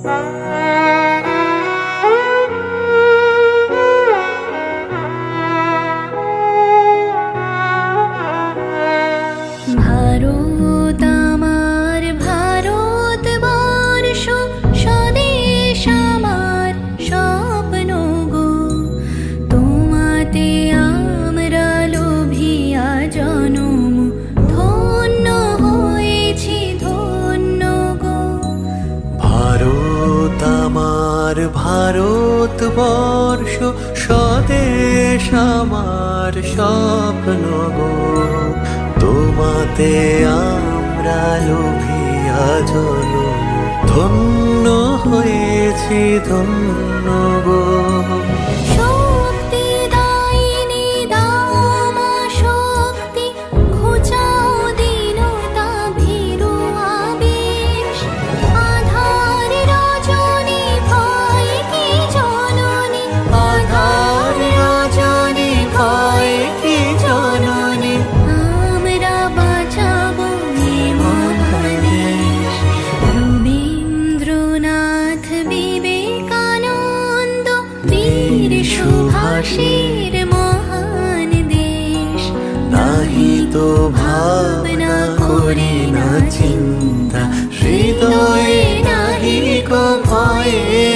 ভারত আমার ভারতবর্ষ, স্বদেশ আমার স্বপ্ন গো। তোমাতে আমরা লোভিয়া জনম, ধন্য হয়েছি ধন্য গো। ভারত আমার ভারতবর্ষ, স্বদেশ আমার স্বপ্ন গো। তোমাতে আমরা লোভিয়া জনম, ধন্য হয়েছি ধন্য গো। শক্তি দায়িনী দামা শক্তি, ঘুচাও দীনতা ভীরু আবেশ। আধার রজনী ভয় কি জননী, আধার রজনী ভয় কি জননী। আমরা বাঁচাবো এ মহাদেশ। রবীন্দ্রনাথ বিবেকানন্দ বীর সুভাষের মহান দেশ। নাহি তো ভাবনা করি না চিন্তা, হৃদয়ে নাহি কো ভয়ে।